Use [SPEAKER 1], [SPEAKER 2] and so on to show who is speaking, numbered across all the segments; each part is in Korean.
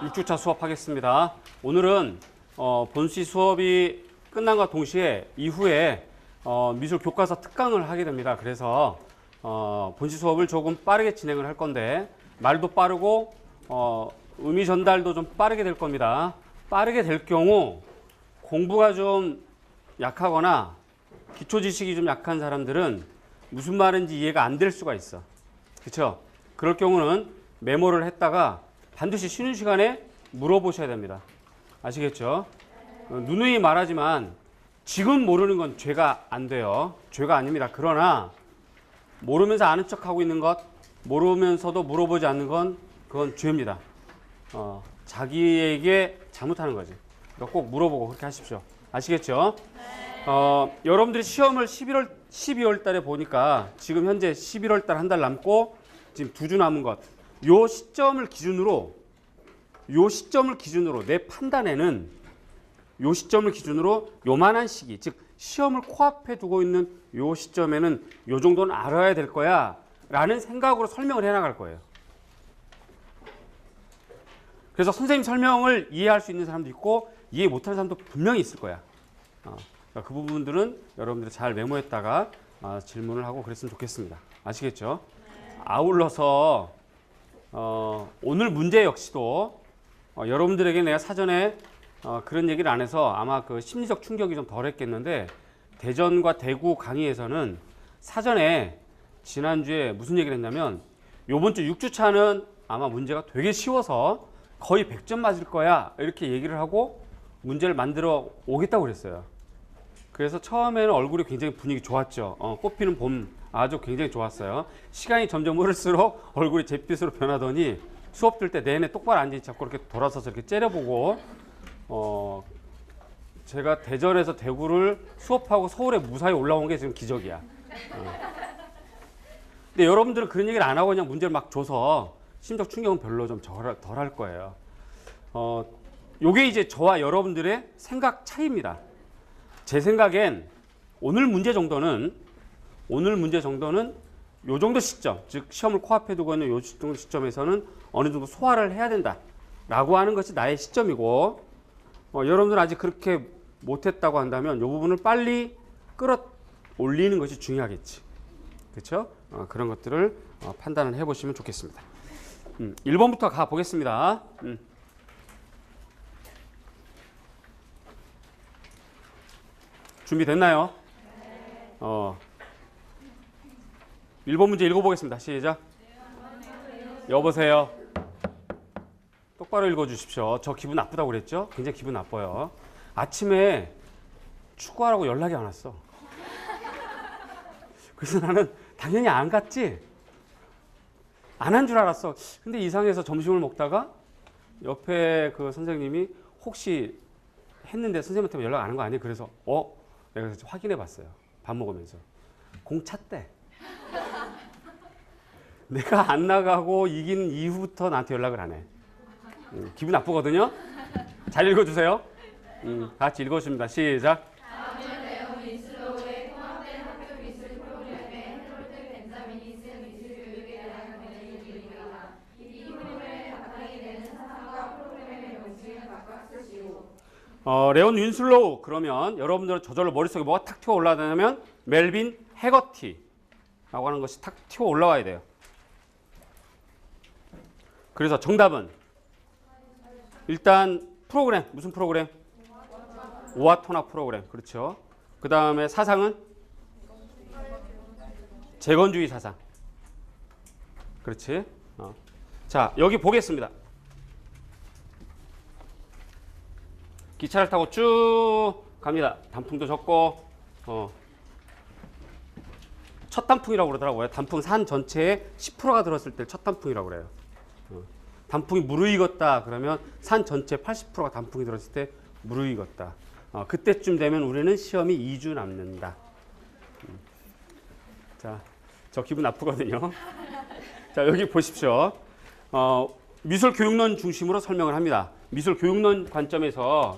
[SPEAKER 1] 6주차 수업하겠습니다. 오늘은 본시 수업이 끝난과 동시에 이후에 미술 교과서 특강을 하게 됩니다. 그래서 본시 수업을 조금 빠르게 진행을 할 건데 말도 빠르고 의미 전달도 좀 빠르게 될 겁니다. 빠르게 될 경우 공부가 좀 약하거나 기초 지식이 좀 약한 사람들은 무슨 말인지 이해가 안 될 수가 있어. 그렇죠? 그럴 경우는 메모를 했다가 반드시 쉬는 시간에 물어보셔야 됩니다. 아시겠죠? 누누이 말하지만 지금 모르는 건 죄가 안 돼요. 죄가 아닙니다. 그러나 모르면서 아는 척하고 있는 것, 모르면서도 물어보지 않는 건 그건 죄입니다. 자기에게 잘못하는 거지. 그러니까 꼭 물어보고 그렇게 하십시오. 아시겠죠? 여러분들이 시험을 12월 달에 보니까 지금 현재 11월 달 한 달 남고 지금 2주 남은 것. 요 시점을 기준으로 내 판단에는 요 시점을 기준으로 요만한 시기, 즉 시험을 코앞에 두고 있는 요 시점에는 요 정도는 알아야 될 거야 라는 생각으로 설명을 해나갈 거예요. 그래서 선생님 설명을 이해할 수 있는 사람도 있고 이해 못하는 사람도 분명히 있을 거야. 그러니까 그 부분들은 여러분들이 잘 메모했다가 질문을 하고 그랬으면 좋겠습니다. 아시겠죠? 아울러서 오늘 문제 역시도 여러분들에게 내가 사전에 그런 얘기를 안 해서 아마 그 심리적 충격이 좀 덜 했겠는데 대전과 대구 강의에서는 사전에 지난주에 무슨 얘기를 했냐면 요번 주 6주차는 아마 문제가 되게 쉬워서 거의 100점 맞을 거야 이렇게 얘기를 하고 문제를 만들어 오겠다고 그랬어요. 그래서 처음에는 얼굴이 굉장히 분위기 좋았죠. 꽃피는 봄 아주 굉장히 좋았어요. 시간이 점점 흐를수록 얼굴이 잿빛으로 변하더니 수업 들 때 내내 똑바로 앉아있지 자꾸 이렇게 돌아서서 이렇게 째려보고 제가 대전에서 대구를 수업하고 서울에 무사히 올라온 게 지금 기적이야. 근데 여러분들은 그런 얘기를 안 하고 그냥 문제를 막 줘서 심적 충격은 별로 좀 덜 할 거예요. 요게 이제 저와 여러분들의 생각 차이입니다. 제 생각엔 오늘 문제 정도는 요 정도 시점, 즉 시험을 코앞에 두고 있는 요 정도 시점에서는 어느 정도 소화를 해야 된다라고 하는 것이 나의 시점이고 여러분들은 아직 그렇게 못했다고 한다면 이 부분을 빨리 끌어올리는 것이 중요하겠지. 그렇죠? 그런 것들을 판단을 해보시면 좋겠습니다. 1번부터 가보겠습니다. 준비됐나요? 1번 문제 읽어보겠습니다. 시작. 여보세요. 똑바로 읽어주십시오. 저 기분 나쁘다고 그랬죠? 굉장히 기분 나빠요. 아침에 축구하라고 연락이 안 왔어. 그래서 나는 당연히 안 갔지. 안 한 줄 알았어. 근데 이상해서 점심을 먹다가 옆에 그 선생님이 혹시 했는데 선생님한테 연락 안 한 거 아니에요? 그래서 내가 그래서 확인해 봤어요. 밥 먹으면서. 공 찼대. 내가 안 나가고 이긴 이후부터 나한테 연락을 안 해. 기분 나쁘거든요. 잘 읽어주세요. 같이 읽어줍니다. 시작.
[SPEAKER 2] 다음은 레온 윈슬로우의 통합된 학교 미술 프로그램의 헤롤드 벤자민이 쓴 미술 교육에 대한 권위입니다. 이 프로그램에 바탕이 되는 사상과 프로그램의 명칭을 각각 쓰시오.
[SPEAKER 1] 레온 윈슬로우 그러면 여러분들은 저절로 머릿속에 뭐가 탁 튀어 올라가냐면 멜빈 해거티라고 하는 것이 탁 튀어 올라와야 돼요. 그래서 정답은 일단 프로그램 무슨 프로그램? 오아토나 프로그램. 그렇죠. 그 다음에 사상은 재건주의 사상. 그렇지. 자 여기 보겠습니다. 기차를 타고 쭉 갑니다. 단풍도 적고 첫 단풍이라고 그러더라고요. 단풍 산 전체에 10%가 들었을 때 첫 단풍이라고 그래요. 단풍이 무르익었다 그러면 산 전체 80%가 단풍이 들었을 때 무르익었다. 그때쯤 되면 우리는 시험이 2주 남는다. 자, 저 기분 나쁘거든요. 자, 여기 보십시오. 미술 교육론 중심으로 설명을 합니다. 미술 교육론 관점에서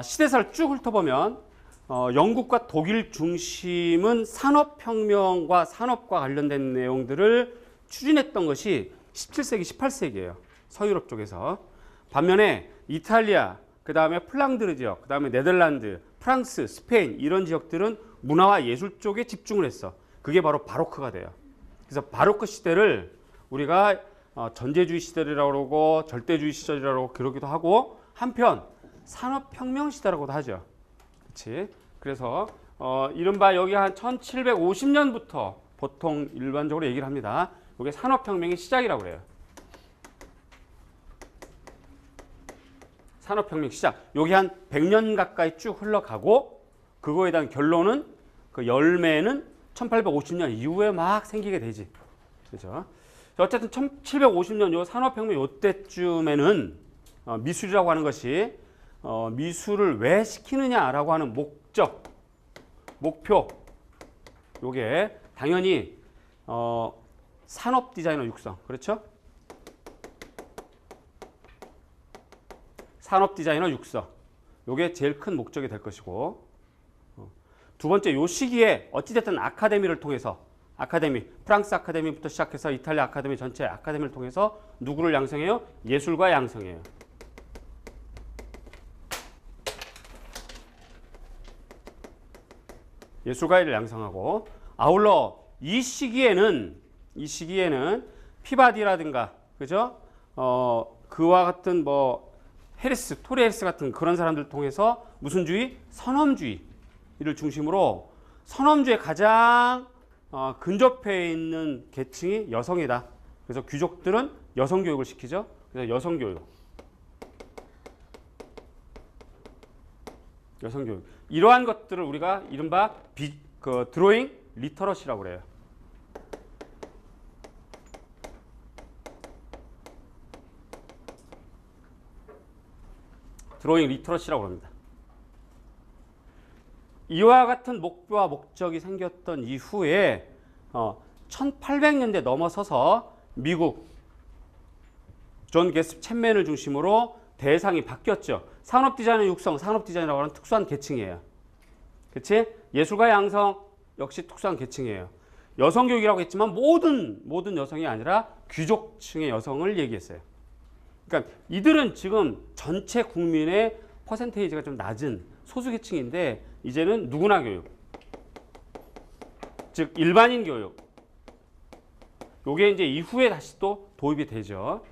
[SPEAKER 1] 시대사를 쭉 훑어보면 영국과 독일 중심은 산업혁명과 산업과 관련된 내용들을 추진했던 것이 17세기, 18세기예요. 서유럽 쪽에서. 반면에 이탈리아, 그 다음에 플랑드르 지역, 그 다음에 네덜란드, 프랑스, 스페인 이런 지역들은 문화와 예술 쪽에 집중을 했어. 그게 바로 바로크가 돼요. 그래서 바로크 시대를 우리가 전제주의 시대라고 그러고 절대주의 시절이라고 그러기도 하고 한편 산업혁명 시대라고도 하죠. 그렇지? 그래서 이른바 여기 한 1750년부터 보통 일반적으로 얘기를 합니다. 이게 산업혁명의 시작이라고 그래요. 산업혁명 시작. 여기 한 100년 가까이 쭉 흘러가고 그거에 대한 결론은 그 열매는 1850년 이후에 막 생기게 되지. 그렇죠? 어쨌든 1750년 요 산업혁명 요 때쯤에는 미술이라고 하는 것이 미술을 왜 시키느냐라고 하는 목적, 목표 요게 당연히 산업 디자이너 육성. 그렇죠? 산업 디자이너 육성. 요게 제일 큰 목적이 될 것이고 두 번째 요 시기에 어찌됐든 아카데미를 통해서 아카데미, 프랑스 아카데미부터 시작해서 이탈리아 아카데미 전체 아카데미를 통해서 누구를 양성해요? 예술가 양성해요. 예술가를 양성하고 아울러 이 시기에는 피바디라든가 그죠? 그와 같은 뭐 해리스, 토리 해리스 같은 그런 사람들 통해서 무슨 주의? 선험주의를 중심으로 선험주의에 가장 근접해 있는 계층이 여성이다. 그래서 귀족들은 여성 교육을 시키죠. 그래서 여성 교육. 이러한 것들을 우리가 이른바 드로잉 리터러시라고 그래요. 드로잉 리터러시라고 합니다. 이와 같은 목표와 목적이 생겼던 이후에 1800년대 넘어서서 미국 존 게스프 챗맨을 중심으로 대상이 바뀌었죠. 산업 디자이너 육성, 산업 디자이너라고 하는 특수한 계층이에요. 그치? 예술가 양성 역시 특수한 계층이에요. 여성 교육이라고 했지만 모든 여성이 아니라 귀족층의 여성을 얘기했어요. 그러니까 이들은 지금 전체 국민의 퍼센테이지가 좀 낮은 소수 계층인데 이제는 누구나 교육, 즉 일반인 교육. 요게 이제 이후에 다시 또 도입이 되죠.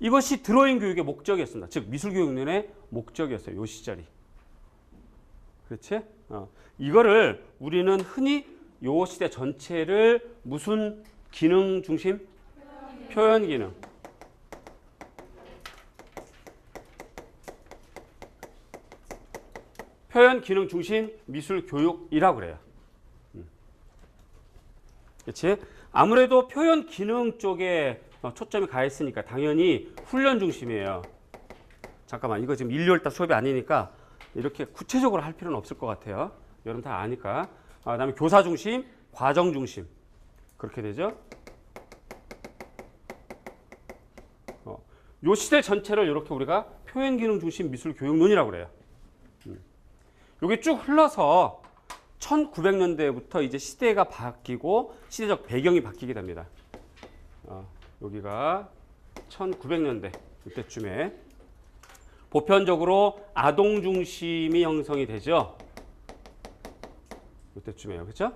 [SPEAKER 1] 이것이 드로잉 교육의 목적이었습니다. 즉 미술 교육론의 목적이었어요. 요 시절이. 그렇지? 이거를 우리는 흔히 요 시대 전체를 무슨 기능 중심? 표현 기능. 표현 기능 중심 미술 교육이라고 그래요. 그렇지? 아무래도 표현 기능 쪽에 초점이 가 있으니까 당연히 훈련 중심이에요. 잠깐만, 이거 지금 1, 2월달 수업이 아니니까 이렇게 구체적으로 할 필요는 없을 것 같아요. 여러분 다 아니까. 그다음에 교사 중심, 과정 중심 그렇게 되죠. 요 시대 전체를 이렇게 우리가 표현 기능 중심 미술 교육론이라고 그래요. 요게 쭉 흘러서 1900년대부터 이제 시대가 바뀌고 시대적 배경이 바뀌게 됩니다. 여기가 1900년대 이때쯤에 보편적으로 아동 중심이 형성이 되죠. 이때쯤에요, 그렇죠?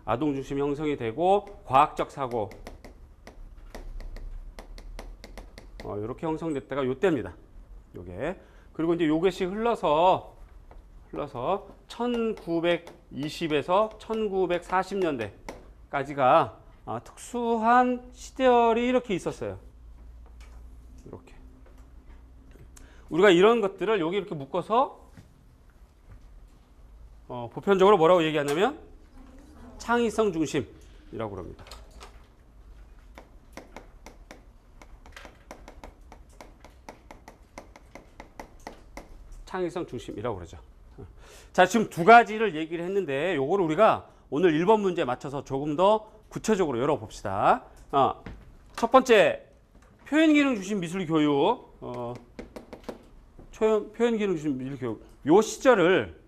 [SPEAKER 1] 아동 중심이 형성이 되고 과학적 사고 이렇게 형성됐다가 요때입니다. 요게 그리고 이제 요것이 흘러서 1920에서 1940년대까지가 특수한 시대열이 이렇게 있었어요. 이렇게. 우리가 이런 것들을 여기 이렇게 묶어서 보편적으로 뭐라고 얘기하냐면 창의성 중심이라고 합니다. 창의성 중심이라고 그러죠. 자, 지금 두 가지를 얘기를 했는데 요거를 우리가 오늘 1번 문제에 맞춰서 조금 더 구체적으로 열어봅시다. 첫 번째, 표현 기능 중심 미술 교육. 표현 기능 중심 미술 교육. 요 시절을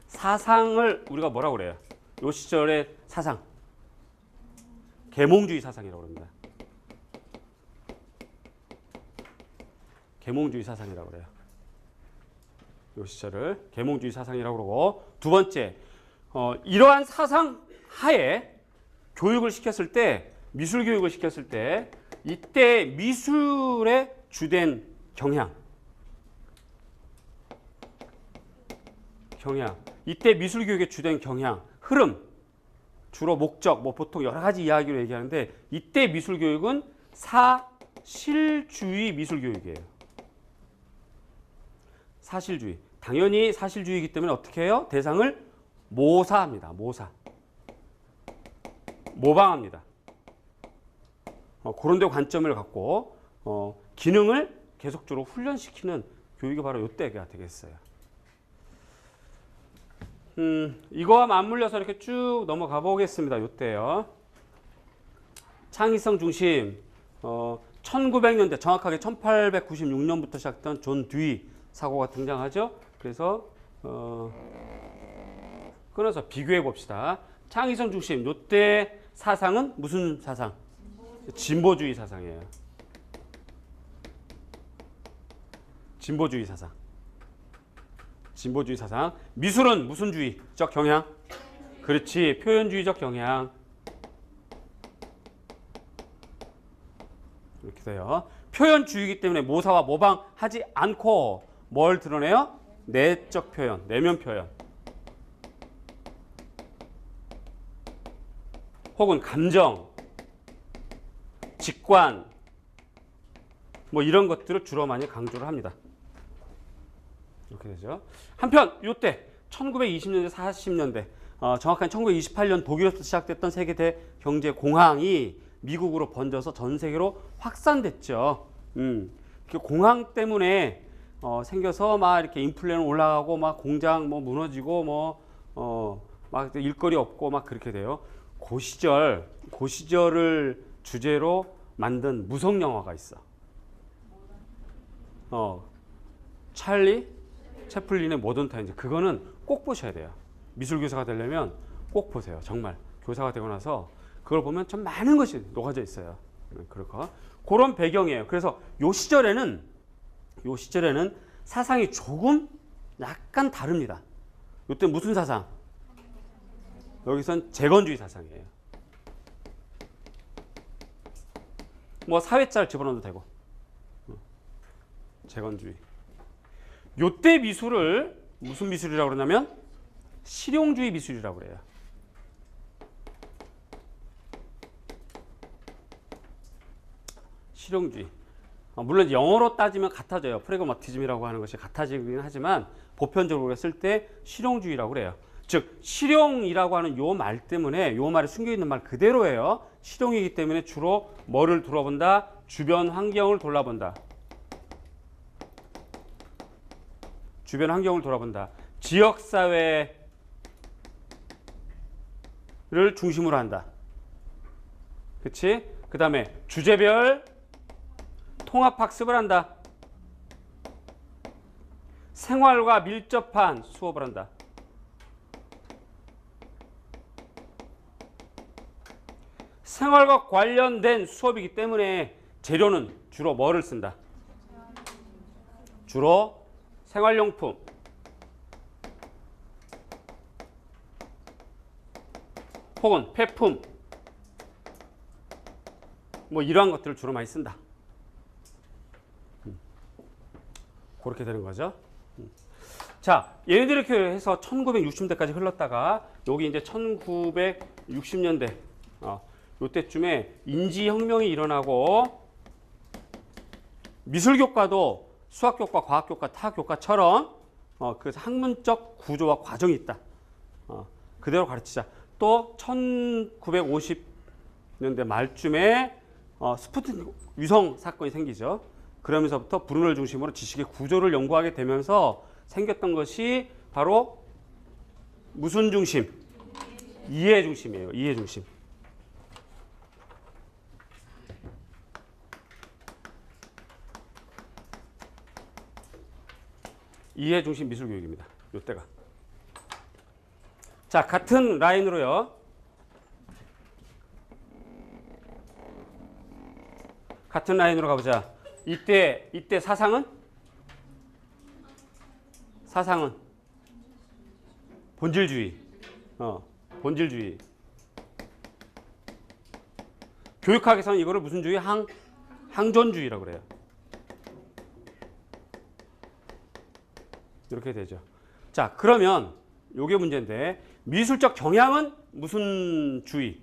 [SPEAKER 1] 사상을 우리가 뭐라고 그래요? 요 시절의 사상. 계몽주의 사상이라고 합니다. 계몽주의 사상이라고 그래요. 요 시절을 계몽주의 사상이라고 그러고 두 번째, 이러한 사상 하에 교육을 시켰을 때 미술 교육을 시켰을 때 이때 미술의 주된 경향 이때 미술 교육의 주된 경향 흐름 주로 목적 뭐 보통 여러 가지 이야기로 얘기하는데 이때 미술 교육은 사실주의 미술 교육이에요. 사실주의. 당연히 사실주의이기 때문에 어떻게 해요? 대상을 모사합니다. 모방합니다. 그런 데 관점을 갖고 기능을 계속적으로 훈련시키는 교육이 바로 이때가 되겠어요. 이거와 맞물려서 이렇게 쭉 넘어가 보겠습니다. 이때요. 창의성 중심 1900년대 정확하게 1896년부터 시작된 존 듀이 사고가 등장하죠. 그래서 끊어서 비교해 봅시다. 창의성 중심 이때 사상은 무슨 사상? 진보주의 사상이에요. 진보주의 사상. 미술은 무슨 주의적 경향? 그렇지. 표현주의적 경향. 이렇게 돼요. 표현주의이기 때문에 모사와 모방하지 않고 뭘 드러내요? 내적 표현, 내면 표현. 혹은 감정, 직관, 뭐 이런 것들을 주로 많이 강조를 합니다. 이렇게 되죠. 한편 이때 1920년대, 40년대, 정확한 1928년 독일에서 시작됐던 세계 대경제 공황이 미국으로 번져서 전 세계로 확산됐죠. 공황 때문에 생겨서 막 이렇게 인플레는 올라가고 막 공장 뭐 무너지고 막 일거리 없고 막 그렇게 돼요. 그 시절을 주제로 만든 무성 영화가 있어. 찰리 채플린의 모던 타임즈. 그거는 꼭 보셔야 돼요. 미술 교사가 되려면 꼭 보세요. 정말 교사가 되고 나서 그걸 보면 참 많은 것이 녹아져 있어요. 그렇고 그런 배경이에요. 그래서 요 시절에는 사상이 조금 약간 다릅니다. 요때 무슨 사상? 여기선 재건주의 사상이에요. 뭐 사회자를 집어넣어도 되고. 재건주의. 요때 미술을 무슨 미술이라고 그러냐면 실용주의 미술이라고 그래요. 실용주의. 물론 영어로 따지면 같아져요. 프래그마티즘이라고 하는 것이 같아지긴 하지만 보편적으로 쓸 때 실용주의라고 그래요. 즉 실용이라고 하는 요 말 때문에 요 말에 숨겨있는 말 그대로예요. 실용이기 때문에 주로 뭐를 둘러본다? 주변 환경을 돌아본다. 주변 환경을 돌아본다. 지역사회를 중심으로 한다. 그치? 그 다음에 주제별 통합학습을 한다. 생활과 밀접한 수업을 한다. 생활과 관련된 수업이기 때문에 재료는 주로 뭐를 쓴다? 주로 생활용품, 혹은 폐품, 뭐 이러한 것들을 주로 많이 쓴다. 그렇게 되는 거죠. 자, 얘네들이 이렇게 해서 1960년대까지 흘렀다가 여기 이제 1960년대 요때쯤에 인지혁명이 일어나고 미술교과도 수학교과, 과학교과, 타학교과처럼 그 학문적 구조와 과정이 있다. 그대로 가르치자. 또 1950년대 말쯤에 스푸트nik 위성 사건이 생기죠. 그러면서부터 브루너를 중심으로 지식의 구조를 연구하게 되면서 생겼던 것이 바로 무슨 중심? 이해 중심이에요. 이해 중심. 이해 중심 미술 교육입니다. 이때가. 자, 같은 라인으로요. 같은 라인으로 가보자. 이때 사상은 본질주의. 본질주의. 교육학에서는 이거를 무슨 주의? 항존주의라고 그래요. 이렇게 되죠. 자, 그러면 요게 문제인데 미술적 경향은 무슨 주의?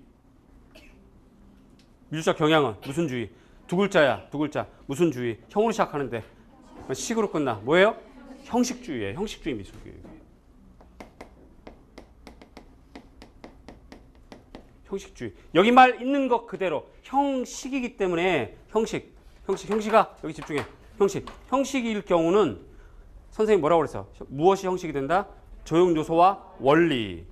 [SPEAKER 1] 미술적 경향은 무슨 주의? 두 글자야. 두 글자. 무슨 주의? 형으로 시작하는데 식으로 끝나. 뭐예요? 형식주의예요. 형식주의 미술교육이에요. 형식주의. 여기 말 있는 것 그대로 형식이기 때문에 형식아 여기 집중해. 형식일 경우는 선생님 뭐라고 그랬어? 무엇이 형식이 된다? 조형 요소와 원리.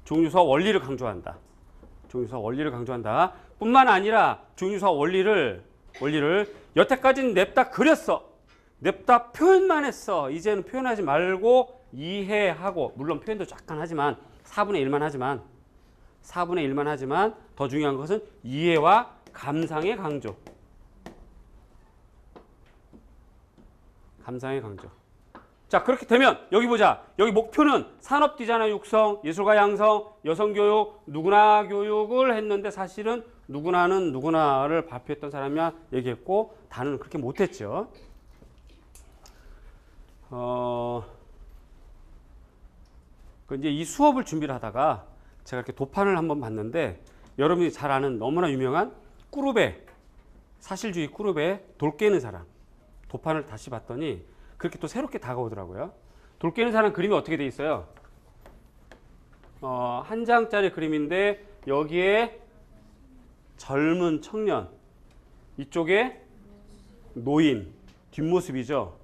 [SPEAKER 1] 조형 요소와 원리를 강조한다. 조형 요소와 원리를 강조한다. 뿐만 아니라 조형 요소와 원리를 여태까지는 냅다 그렸어. 냅다 표현만 했어. 이제는 표현하지 말고 이해하고, 물론 표현도 약간 하지만 4분의 1만 하지만 더 중요한 것은 이해와 감상의 강조. 감상의 강조. 자, 그렇게 되면 여기 보자. 여기 목표는 산업 디자이너 육성, 예술가 양성, 여성 교육, 누구나 교육을 했는데 사실은 누구나는 누구나를 발표했던 사람이야 얘기했고 다는 그렇게 못했죠. 이제 이 수업을 준비를 하다가 제가 이렇게 도판을 한번 봤는데 여러분이 잘 아는 너무나 유명한 꾸루베, 사실주의 꾸루베 돌 깨는 사람 도판을 다시 봤더니 그렇게 또 새롭게 다가오더라고요. 돌 깨는 사람 그림이 어떻게 돼 있어요? 한 장짜리 그림인데 여기에 젊은 청년, 이쪽에 노인, 뒷모습이죠.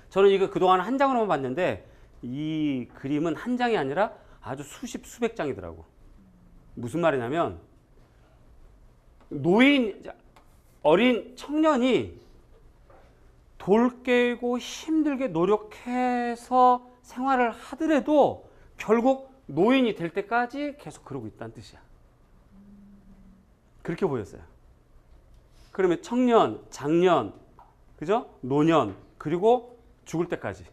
[SPEAKER 1] 저는 이거 그동안 한 장으로만 봤는데 이 그림은 한 장이 아니라 아주 수십, 수백 장이더라고. 무슨 말이냐면 노인, 어린 청년이 돌 깨고 힘들게 노력해서 생활을 하더라도 결국 노인이 될 때까지 계속 그러고 있다는 뜻이야. 그렇게 보였어요. 그러면 청년, 장년, 그죠? 노년, 그리고 죽을 때까지.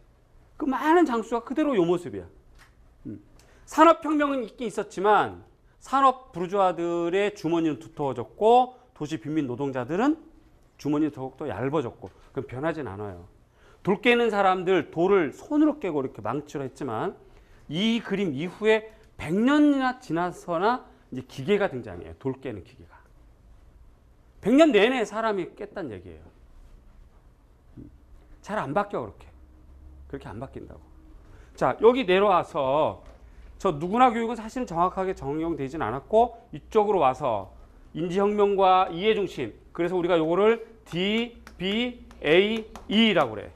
[SPEAKER 1] 그 많은 장수가 그대로 요 모습이야. 산업혁명은 있긴 있었지만 산업 부르주아들의 주머니는 두터워졌고 도시 빈민 노동자들은 주머니는 더욱더 얇아졌고 그건 변하진 않아요. 돌 깨는 사람들 돌을 손으로 깨고 이렇게 망치로 했지만 이 그림 이후에 100년이나 지나서나 이제 기계가 등장해요. 돌 깨는 기계가. 100년 내내 사람이 깼다는 얘기예요. 잘 안 바뀌어 그렇게 안 바뀐다고. 자, 여기 내려와서 저 누구나 교육은 사실은 정확하게 적용되진 않았고 이쪽으로 와서 인지혁명과 이해중심. 그래서 우리가 요거를 D, B, A, E라고 그래.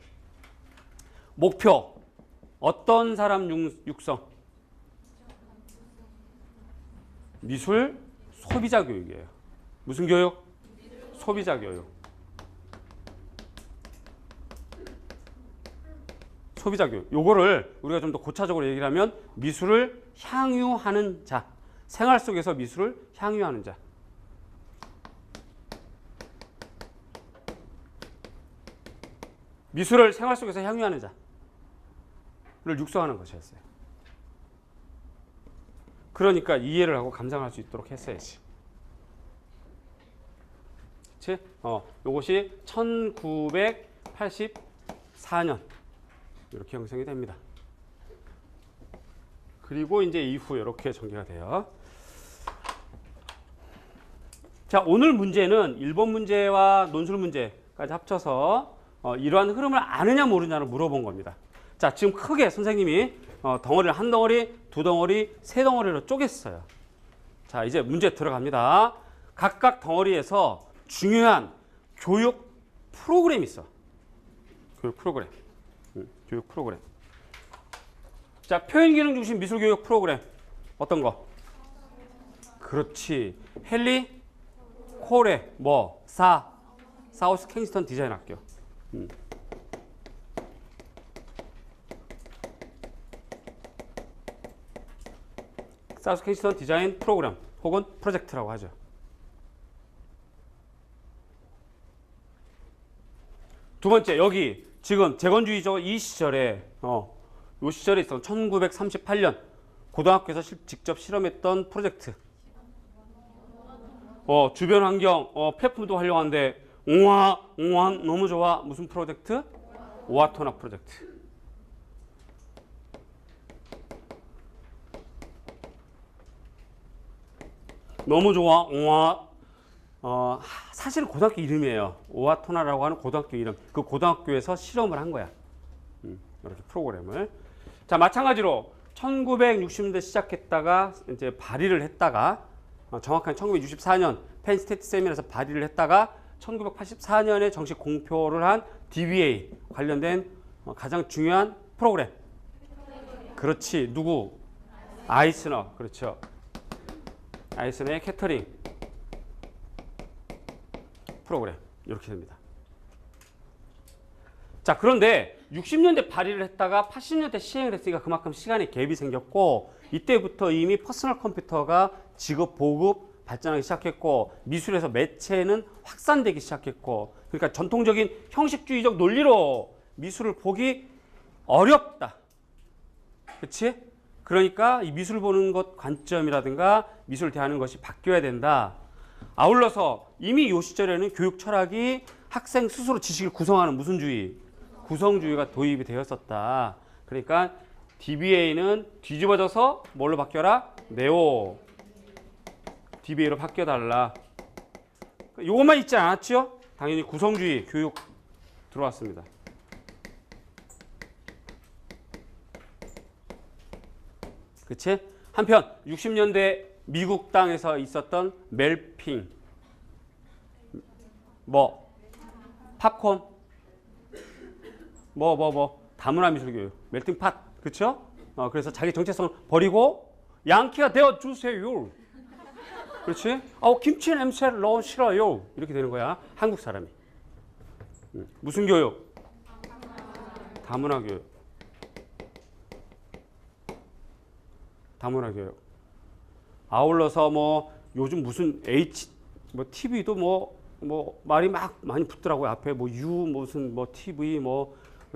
[SPEAKER 1] 목표. 어떤 사람 육성? 미술 소비자 교육이에요. 무슨 교육? 소비자 교육. 소비자 교육. 요거를 우리가 좀 더 고차적으로 얘기를 하면 미술을 향유하는 자. 생활 속에서 미술을 향유하는 자. 미술을 생활 속에서 향유하는 자를 육성하는 것이었어요. 그러니까 이해를 하고 감상할 수 있도록 했어야지. 그치? 요것이 1984년 이렇게 형성이 됩니다. 그리고 이제 이후 이렇게 전개가 돼요. 자, 오늘 문제는 1번 문제와 논술 문제까지 합쳐서 이러한 흐름을 아느냐 모르냐를 물어본 겁니다. 자, 지금 크게 선생님이 덩어리를 한 덩어리, 두 덩어리, 세 덩어리로 쪼갰어요. 자, 이제 문제 들어갑니다. 각각 덩어리에서 중요한 교육 프로그램이 있어. 교육 프로그램. 교육 프로그램. 자, 표현기능 중심 미술교육 프로그램. 어떤 거? 그렇지. 헨리 콜의 사우스 켄싱턴 디자인 학교. 사우스 켄싱턴 디자인 프로그램 혹은 프로젝트라고 하죠. 두 번째, 여기 지금 재건주의적 이 시절에 요 시절에 있었던 1938년 고등학교에서 직접 실험했던 프로젝트. 주변 환경, 폐품도 활용하는데 옹화 너무 좋아. 무슨 프로젝트? 오아토나 프로젝트. 너무 좋아. 옹화. 사실은 고등학교 이름이에요. 오아토나라고 하는 고등학교 이름. 그 고등학교에서 실험을 한 거야. 이렇게 프로그램을. 자, 마찬가지로 1960년대 시작했다가 이제 발의를 했다가 정확한 1964년 펜스테이트 세미나에서 발의를 했다가 1984년에 정식 공표를 한 DBA 관련된 가장 중요한 프로그램. 그렇지. 누구? 아이스너. 그렇죠. 아이스너의 캐터링 프로그램. 이렇게 됩니다. 자, 그런데 60년대 발의를 했다가 80년대 시행을 했으니까 그만큼 시간에 갭이 생겼고, 이때부터 이미 퍼스널 컴퓨터가 지급, 보급 발전하기 시작했고, 미술에서 매체는 확산되기 시작했고, 그러니까 전통적인 형식주의적 논리로 미술을 보기 어렵다. 그렇지? 그러니까 이 미술 보는 것 관점이라든가 미술 대하는 것이 바뀌어야 된다. 아울러서 이미 이 시절에는 교육 철학이 학생 스스로 지식을 구성하는 무슨 주의? 구성주의가 도입이 되었었다. 그러니까 DBA는 뒤집어져서 뭘로 바뀌어라? 네오 DBA로 바뀌어달라. 이것만 있지 않았죠? 당연히 구성주의 교육 들어왔습니다. 그치? 한편 60년대 미국 땅에서 있었던 멜핑, 팝콘, 다문화 미술 교육, 멜팅 팟, 그렇죠? 그래서 자기 정체성을 버리고 양키가 되어 주세요. 그렇지? 김치 냄새 너무 싫어요. 이렇게 되는 거야. 한국 사람이. 무슨 교육? 다문화 교육. 다문화 교육. 아울러서 요즘 무슨 TV도 말이 막 많이 붙더라고요. 앞에 무슨 TV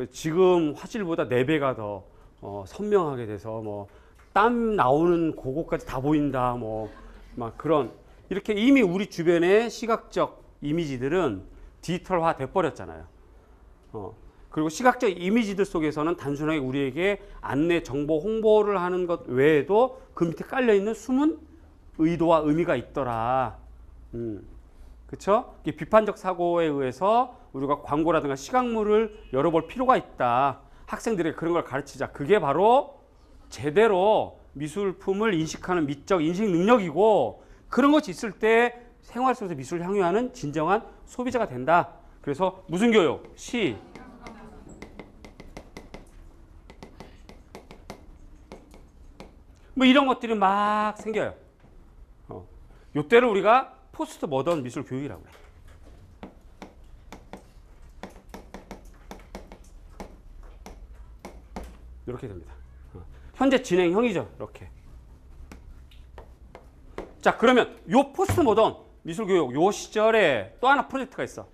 [SPEAKER 1] 지금 화질보다 4배가 더 선명하게 돼서 땀 나오는 그거까지 다 보인다. 막 그런 이렇게 이미 우리 주변의 시각적 이미지들은 디지털화 돼 버렸잖아요. 그리고 시각적 이미지들 속에서는 단순하게 우리에게 안내, 정보, 홍보를 하는 것 외에도 그 밑에 깔려 있는 숨은 의도와 의미가 있더라. 그렇죠? 비판적 사고에 의해서 우리가 광고라든가 시각물을 열어볼 필요가 있다. 학생들에게 그런 걸 가르치자. 그게 바로 제대로 미술품을 인식하는 미적 인식 능력이고, 그런 것이 있을 때 생활 속에서 미술을 향유하는 진정한 소비자가 된다. 그래서 무슨 교육? 이런 것들이 막 생겨요. 요때를 우리가 포스트 모던 미술 교육이라고 해요. 이렇게 됩니다. 현재 진행형이죠. 이렇게. 자, 그러면 요 포스트 모던 미술 교육 요 시절에 또 하나 프로젝트가 있어.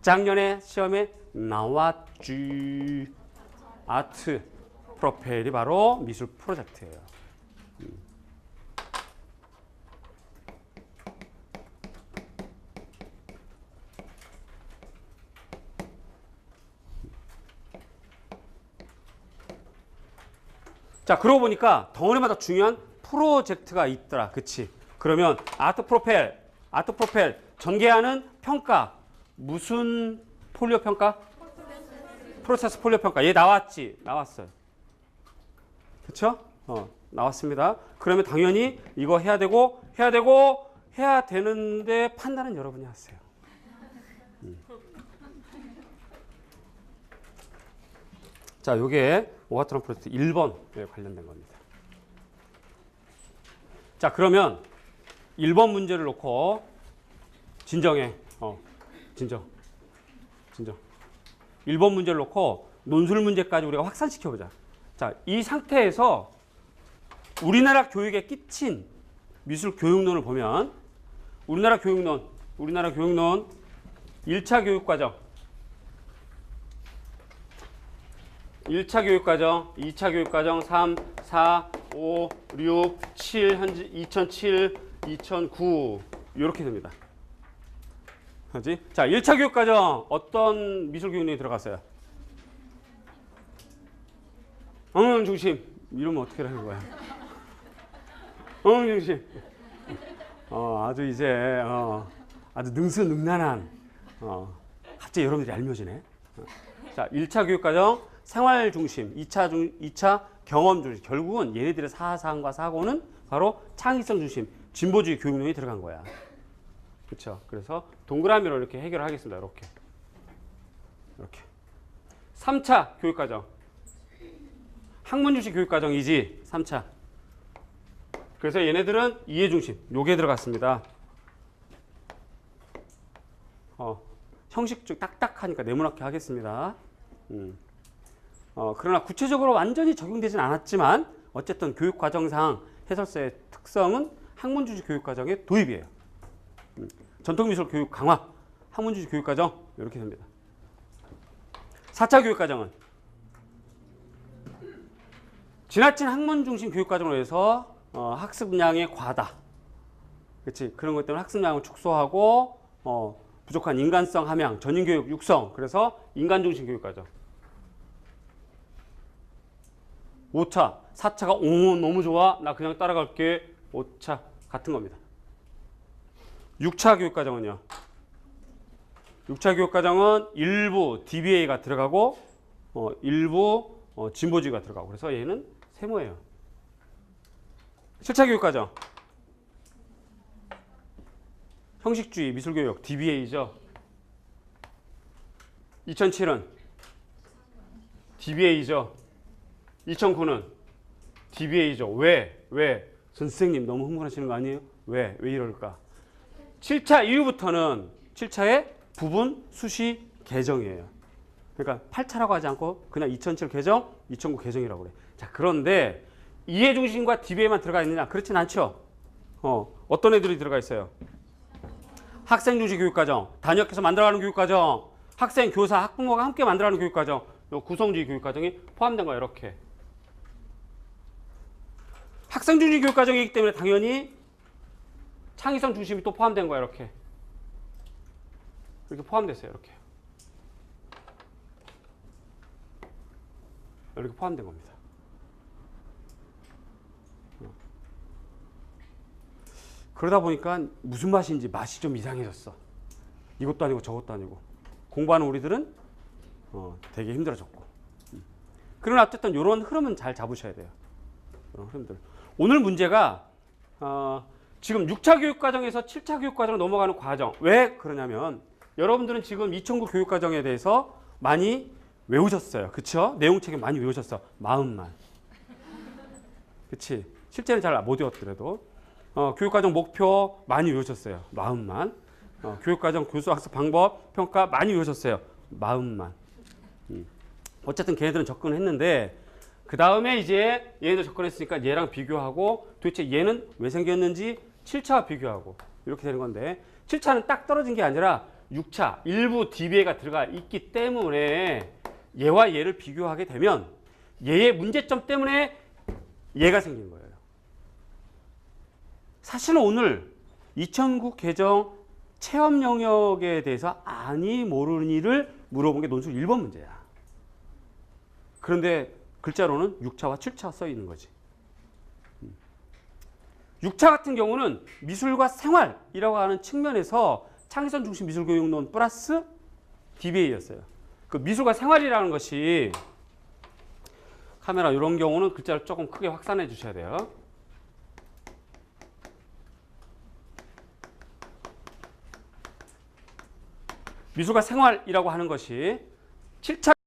[SPEAKER 1] 작년에 시험에 나왔지. 아트 프로펠이 바로 미술 프로젝트예요. 자, 그러고 보니까 덩어리마다 중요한 프로젝트가 있더라. 그치? 그러면 아트 프로펠 전개하는 평가. 무슨 폴리오 평가? 프로세스 폴리오 평가. 얘 나왔지? 나왔어요. 그쵸? 나왔습니다. 그러면 당연히 이거 해야 되는데 판단은 여러분이 하세요. 자, 요게 오아토나 프로젝트 1번에 관련된 겁니다. 자, 그러면 1번 문제를 놓고 진정해. 진정. 1번 문제를 놓고 논술 문제까지 우리가 확산시켜보자. 자, 이 상태에서 우리나라 교육에 끼친 미술 교육론을 보면 우리나라 교육론 1차 교육과정, 1차 교육과정, 2차 교육과정 3, 4, 5, 6, 7, 현재 2007, 2009 이렇게 됩니다. 그렇지? 자, 1차 교육과정 어떤 미술 교육론이 들어갔어요? 중심. 이러면 어떻게 하는 거야? 중심. 아주 이제 아주 능수능란한 갑자기 여러분들이 얄미워지네. 자, 1차 교육과정 생활 중심, 2차 경험 중심. 결국은 얘네들의 사상과 사고는 바로 창의성 중심, 진보주의 교육론이 들어간 거야. 그렇죠? 그래서 동그라미로 이렇게 해결하겠습니다. 이렇게. 3차 교육과정. 학문 중심 교육과정이지. 3차. 그래서 얘네들은 이해 중심. 요게 들어갔습니다. 형식적 딱딱하니까 네모나게 하겠습니다. 그러나 구체적으로 완전히 적용되진 않았지만 어쨌든 교육과정상 해설사의 특성은 학문주의 교육과정의 도입이에요. 전통미술 교육 강화, 학문주의 교육과정 이렇게 됩니다. 4차 교육과정은 지나친 학문중심 교육과정으로 해서 학습량의 과다, 그렇지? 그런 것 때문에 학습량을 축소하고 부족한 인간성 함양, 전인교육 육성, 그래서 인간중심 교육과정. 5차, 4차가 너무 좋아, 나 그냥 따라갈게. 5차 같은 겁니다. 6차 교육과정은요. 6차 교육과정은 일부 DBA가 들어가고 일부 진보주의가 들어가고 그래서 얘는 세모예요. 7차 교육과정. 형식주의 미술교육 DBA죠. 2007은 DBA죠. 2009는 DBA죠. 왜? 선생님 너무 흥분하시는 거 아니에요? 왜 이럴까? 7차 이후부터는 7차의 부분 수시 개정이에요. 그러니까 8차라고 하지 않고 그냥 2007 개정, 2009 개정이라고 그래. 자, 그런데 이해 중심과 DBA만 들어가 있느냐? 그렇진 않죠. 어떤 애들이 들어가 있어요? 학생 중심 교육과정, 단역해서 만들어가는 교육과정, 학생, 교사, 학부모가 함께 만들어가는 교육과정, 요 구성주의 교육과정이 포함된 거예요. 이렇게. 학생 중심 교육과정이기 때문에 당연히 창의성 중심이 또 포함된 거예요. 이렇게 포함됐어요. 이렇게 포함된 겁니다. 그러다 보니까 무슨 맛인지 맛이 좀 이상해졌어. 이것도 아니고 저것도 아니고. 공부하는 우리들은 되게 힘들어졌고. 그러나 어쨌든 이런 흐름은 잘 잡으셔야 돼요. 이런 흐름들. 오늘 문제가 지금 6차 교육과정에서 7차 교육과정으로 넘어가는 과정. 왜 그러냐면 여러분들은 지금 2009 교육과정에 대해서 많이 외우셨어요. 그쵸? 내용책을 많이 외우셨어. 마음만. 그치? 실제는 잘 못 외웠더라도. 교육과정 목표 많이 외우셨어요. 마음만. 교육과정 교수 학습 방법 평가 많이 외우셨어요. 마음만. 어쨌든 걔네들은 접근했는데 그 다음에 이제 얘네들 접근했으니까 얘랑 비교하고 도대체 얘는 왜 생겼는지 7차와 비교하고 이렇게 되는 건데 7차는 딱 떨어진 게 아니라 6차 일부 DBA가 들어가 있기 때문에 얘와 얘를 비교하게 되면 얘의 문제점 때문에 얘가 생긴 거예요. 사실은 오늘 2009 개정 체험 영역에 대해서 아니 모르는 이를 물어본 게 논술 1번 문제야. 그런데 글자로는 6차와 7차 써 있는 거지. 6차 같은 경우는 미술과 생활이라고 하는 측면에서 창의성 중심 미술교육론 플러스 DBA였어요. 그 미술과 생활이라는 것이 카메라 이런 경우는 글자를 조금 크게 확산해 주셔야 돼요. 미술과 생활이라고 하는 것이 7차